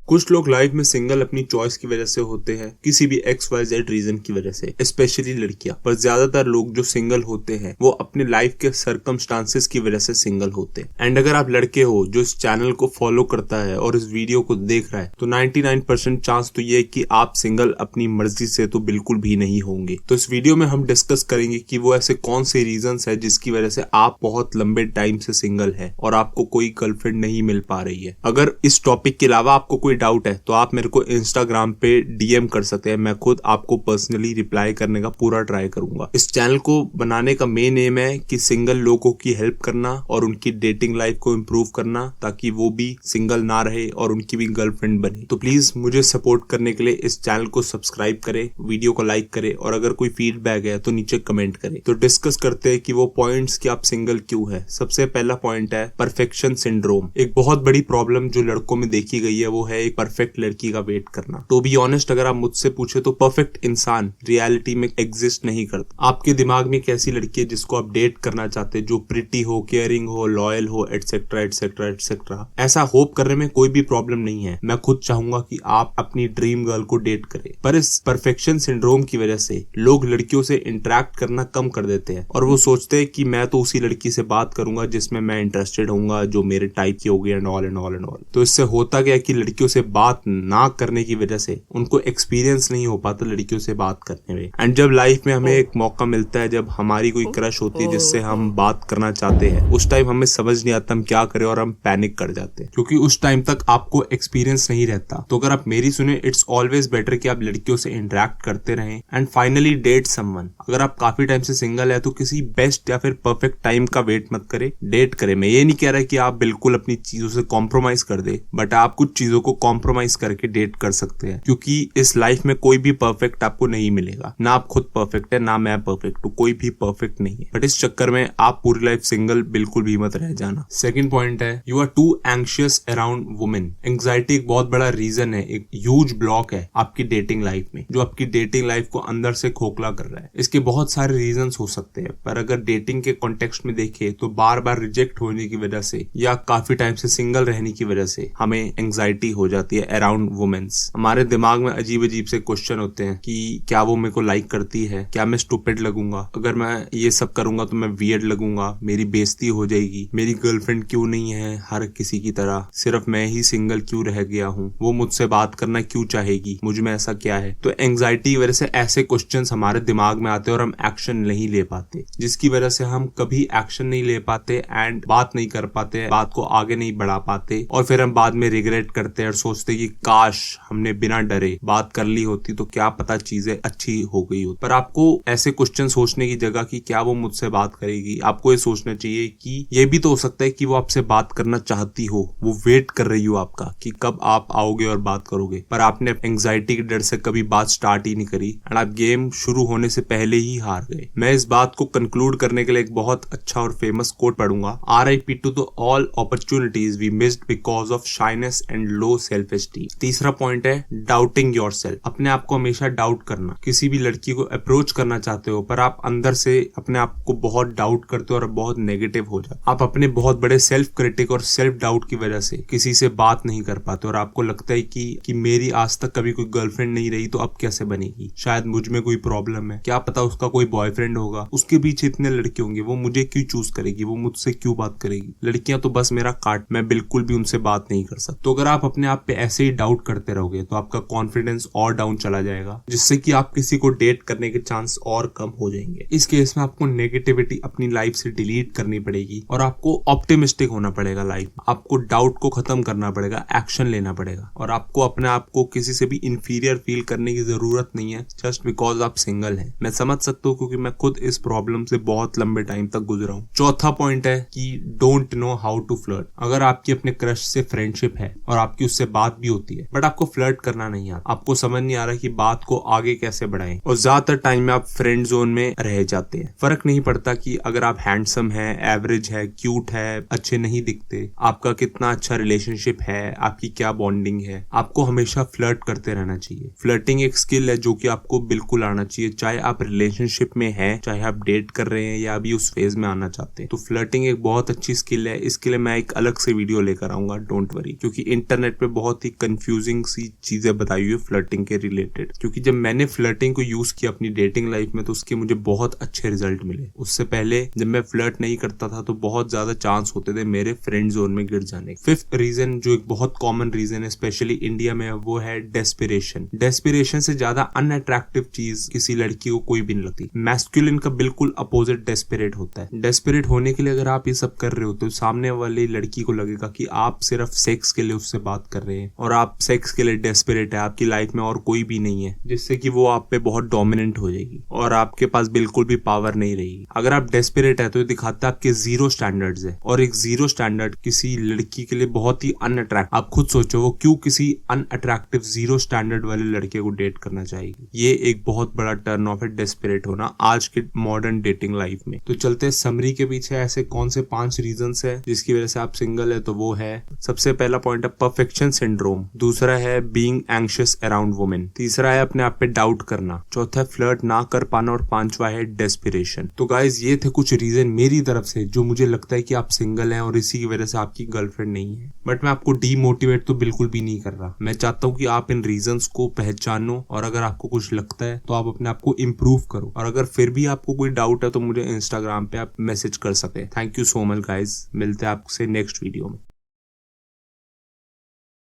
कुछ लोग लाइफ में सिंगल अपनी चॉइस की वजह से होते हैं, किसी भी XYZ रीजन की वजह से, स्पेशली लड़कियां। पर ज्यादातर लोग जो सिंगल होते हैं वो अपने लाइफ के सरकमस्टांसेस की वजह से सिंगल होते हैं। एंड अगर आप लड़के हो जो इस चैनल को फॉलो करता है और इस वीडियो को देख रहा है तो 99% चांस तो ये है कि आप सिंगल अपनी मर्जी से तो बिल्कुल भी नहीं होंगे। तो इस वीडियो में हम डिस्कस करेंगे कि वो ऐसे कौन से रीजंस है जिसकी वजह से आप बहुत लंबे टाइम से सिंगल है और आपको कोई गर्लफ्रेंड नहीं मिल पा रही है। अगर इस टॉपिक के अलावा आपको कोई डाउट है तो आप मेरे को इंस्टाग्राम पे DM कर सकते हैं। मैं खुद आपको पर्सनली रिप्लाई करने का पूरा ट्राई करूंगा। इस चैनल को बनाने का मेन एम है कि सिंगल लोगों की हेल्प करना और उनकी डेटिंग लाइफ को इम्प्रूव करना, ताकि वो भी सिंगल ना रहे और उनकी भी गर्लफ्रेंड बने। तो प्लीज मुझे सपोर्ट करने के लिए इस चैनल को सब्सक्राइब करें, वीडियो को लाइक करें और अगर कोई फीडबैक है तो नीचे कमेंट करें। तो डिस्कस करते हैं कि वो पॉइंट्स कि आप सिंगल क्यों है। सबसे पहला पॉइंट है परफेक्शन सिंड्रोम। एक बहुत बड़ी प्रॉब्लम जो लड़कों में देखी गई है वो है एक परफेक्ट लड़की का वेट करना। तो बी ऑनेस्ट अगर आप मुझसे पूछे तो परफेक्ट इंसान रियलिटी में एग्जिस्ट नहीं करता। आपके दिमाग में एक ऐसी लड़की है जिसको आप डेट करना चाहते हैं, जो प्रिटी हो, केयरिंग हो, लॉयल हो, एटसेट्रा एटसेट्रा एटसेट्रा। ऐसा होप करने में कोई भी प्रॉब्लम नहीं है। मैं खुद चाहूंगा कि आप अपनी ड्रीम गर्ल को डेट करें, पर इस परफेक्शन सिंड्रोम की वजह से लोग लड़कियों से इंटरेक्ट करना कम कर देते हैं और वो सोचते हैं कि मैं तो उसी लड़की से बात करूंगा जिसमें मैं इंटरेस्टेड होऊंगा, जो मेरे टाइप की होगी and all and all and all. तो इससे होता क्या कि लड़कियों से बात ना करने की वजह से उनको एक्सपीरियंस नहीं हो पाता लड़कियों से बात करने में। एंड जब लाइफ में हमें एक मौका मिलता है, जब हमारी कोई क्रश होती है जिससे हम बात करना चाहते हैं, उस टाइम हमें समझ नहीं आता हम क्या करें और हम पैनिक कर जाते हैं, क्योंकि उस टाइम तक आपको एक्सपीरियंस नहीं रहता। तो अगर आप मेरी सुने, इट्स ऑलवेज बेटर कि आप लड़कियों से इंटरेक्ट करते रहें एंड फाइनली डेट समवन। अगर आप काफी टाइम से सिंगल है तो किसी बेस्ट या फिर परफेक्ट टाइम का वेट मत करें, डेट करें। मैं ये नहीं कह रहा कि आप बिल्कुल अपनी चीजों से कॉम्प्रोमाइज कर दे, बट आप कुछ चीजों को कॉम्प्रोमाइज करके डेट कर सकते हैं, क्योंकि इस लाइफ में कोई भी परफेक्ट आपको नहीं मिलेगा। ना आप खुद परफेक्ट है, ना मैं परफेक्ट हूँ, कोई भी परफेक्ट नहीं है। बट इस चक्कर में आप पूरी लाइफ सिंगल बिल्कुल भी मत रह जाना। सेकंड पॉइंट है you are too anxious around women. Anxiety एक बहुत बड़ा रीजन है, एक ह्यूज ब्लॉक है आपकी डेटिंग लाइफ में, जो आपकी डेटिंग लाइफ को अंदर से खोखला कर रहा है। इसके बहुत सारे रीजंस हो सकते हैं, पर अगर डेटिंग के कॉन्टेक्स्ट में देखें तो बार बार रिजेक्ट होने की वजह से या काफी टाइम से सिंगल रहने की वजह से हमें एंग्जाइटी हो जाती है अराउंड वुमेन्स। हमारे दिमाग में अजीब अजीब से क्वेश्चन होते हैं कि क्या वो मेरे को लाइक करती है, क्या मैं स्टूपिड लगूंगा, अगर मैं ये सब करूंगा तो मैं वियर्ड लगूंगा, मेरी बेइज्जती हो जाएगी, मेरी गर्लफ्रेंड क्यों नहीं है हर किसी की तरह, सिर्फ मैं ही सिंगल क्यों रह गया हूँ, वो मुझसे बात करना क्यों चाहेगी, मुझ में ऐसा क्या है। तो एंग्जाइटी की वजह से ऐसे क्वेश्चंस हमारे दिमाग में आते हैं और हम एक्शन नहीं ले पाते, जिसकी वजह से हम कभी एक्शन नहीं ले पाते एंड बात नहीं कर पाते, बात को आगे नहीं बढ़ा पाते और फिर हम बाद में रिग्रेट करते हैं और सोचते कि काश हमने बिना डरे बात कर ली होती तो क्या पता चीजें अच्छी हो गई हो। पर आपको ऐसे क्वेश्चन सोचने की जगह कि क्या वो मुझसे बात करेगी, आपको ये सोचना चाहिए कि ये भी तो हो सकता है कि वो आपसे बात करना चाहती हो, वो वेट कर रही हो आपका कि कब आप आओगे और बात करोगे, पर आपने एंग्जाइटी के डर से कभी बात स्टार्ट ही नहीं करी एंड आप गेम शुरू होने से पहले ही हार गए। मैं इस बात को कंक्लूड करने के लिए एक बहुत अच्छा और फेमस कोट पढ़ूंगा, RIP to the all opportunities we missed because of shyness and low self esteem. तीसरा पॉइंट है डाउटिंग योरसेल्फ। अपने आप को हमेशा डाउट करना। किसी भी लड़की को अप्रोच करना चाहते हो पर आप अंदर से अपने आप को बहुत डाउट करते हो और बहुत नेगेटिव हो जाते, आप अपने बहुत बड़े सेल्फ क्रिटिक और सेल्फ डाउट की वजह से किसी से बात नहीं कर पाते और आपको लगता है कि मेरी आज तक कभी कोई गर्लफ्रेंड नहीं रही तो अब कैसे बनेगी, शायद मुझ में कोई प्रॉब्लम है, क्या पता उसका कोई बॉयफ्रेंड होगा, उसके पीछे इतने लड़के होंगे, वो मुझे क्यों चूज करेगी, वो मुझसे क्यों बात करेगी, लड़कियां तो बस मेरा काट, मैं बिल्कुल भी उनसे बात नहीं कर सकता। तो अगर आप अपने आप पे ऐसे ही डाउट करते रहोगे तो आपका कॉन्फिडेंस और डाउन चला जाएगा, जिससे कि आप किसी को डेट करने के चांस और कम हो जाएंगे। इस केस में आपको नेगेटिविटी अपनी लाइफ से डिलीट करनी पड़ेगी और आपको ऑप्टिमिस्टिक होना पड़ेगा लाइफ। आपको डाउट को खत्म करना पड़ेगा, एक्शन लेना पड़ेगा और आपको अपने आप को किसी से भी इंफीरियर फील करने की जरूरत नहीं है जस्ट बिकॉज आप सिंगल हैं। मैं समझ सकता हूँ क्योंकि मैं खुद इस प्रॉब्लम से बहुत लंबे टाइम तक गुजरा हूँ। चौथा पॉइंट है कि don't know how to flirt. अगर आपकी अपने क्रश से फ्रेंडशिप है और आपकी उससे बात भी होती है बट आपको फ्लर्ट करना नहीं आता, आपको समझ नहीं आ रहा कि बात को आगे कैसे बढ़ाएं और ज्यादातर टाइम में आप फ्रेंड जोन में रह जाते हैं। फर्क नहीं पड़ता कि अगर आप हैंडसम है, एवरेज है, क्यूट है, अच्छे नहीं दिखते, आपका कितना अच्छा रिलेशनशिप है, आपकी क्या बॉन्डिंग है, आपको हमेशा फ्लर्ट करते रहना चाहिए। फ्लर्टिंग एक स्किल है जो कि आपको बिल्कुल आना चाहिए, चाहे आप रिलेशनशिप में हैं, चाहे आप डेट कर रहे हैं या अभी उस फेज में आना चाहते हैं। तो फ्लर्टिंग एक बहुत अच्छी स्किल है। इसके लिए मैं एक अलग से वीडियो लेकर आऊंगा, डोंट वरी, क्योंकि इंटरनेट पे बहुत ही कंफ्यूजिंग सी चीजें बताई हुई है फ्लर्टिंग के रिलेटेड, क्योंकि जब मैंने फ्लर्टिंग को यूज किया अपनी डेटिंग लाइफ में तो उसके मुझे बहुत अच्छे रिजल्ट मिले। उससे पहले जब मैं फ्लर्ट नहीं करता था तो बहुत ज्यादा चांस होते थे मेरे फ्रेंड जोन में गिर जाने। फिफ्थ रीजन जो एक बहुत कॉमन रीजन है स्पेशली इंडिया में, वो है डेस्पिरेशन। डेस्पिरेशन से ज्यादा अनअट्रैक्टिव चीज किसी लड़की को कोई भी नहीं लगती। मैस्कुलिन का बिल्कुल अपोजिट डेस्परेट होता है। डेस्परेट होने के लिए अगर आप ये सब कर रहे हो तो सामने वाली लड़की को लगेगा कि आप सिर्फ सेक्स के लिए उससे बात कर रहे हैं और आप सेक्स के लिए डेस्परेट है, आपकी लाइफ में और कोई भी नहीं है, जिससे कि वो आप पे बहुत डोमिनेंट हो जाएगी और आपके पास बिल्कुल भी पावर नहीं रहेगी। अगर आप डेस्परेट है तो ये दिखाता है आपके जीरो स्टैंडर्ड्स है, और एक जीरो स्टैंडर्ड किसी लड़की के लिए बहुत ही अनअट्रैक्टिव। आप खुद सोचो वो क्यों किसी अनअट्रैक्टिव जीरो स्टैंडर्ड वाले लड़के को डेट करना चाहेगी। ये एक बहुत बड़ा टर्न ऑफ है डेस्परेट होना आज के मॉडर्न डेटिंग लाइफ में। तो चलते हैं समरी के पीछे ऐसे कौन से 5 रीजंस है जिसकी वजह से आप सिंगल है। तो वो है, सबसे पहला पॉइंट है परफेक्शन सिंड्रोम, दूसरा है बीइंग एंग्शियस अराउंड वुमेन, तीसरा है अपने आप पे डाउट करना, चौथा है फ्लर्ट ना कर पाना और पांचवा है डेस्पिरेशन। तो गाइज ये थे कुछ रीजन मेरी तरफ से जो मुझे लगता है कि आप सिंगल हैं और इसी की वजह से आपकी गर्लफ्रेंड नहीं है। बट मैं आपको डीमोटिवेट तो बिल्कुल भी नहीं कर रहा। मैं चाहता हूँ कि आप इन रीजंस को पहचानो और अगर आपको कुछ लगता है तो आप अपने आप को इम्प्रूव करो, और अगर फिर भी आपको कोई डाउट है तो मुझे इंस्टाग्राम पे आप मैसेज कर सकते हैं। Thank you so much guys, मिलते हैं आपसे नेक्स्ट वीडियो में।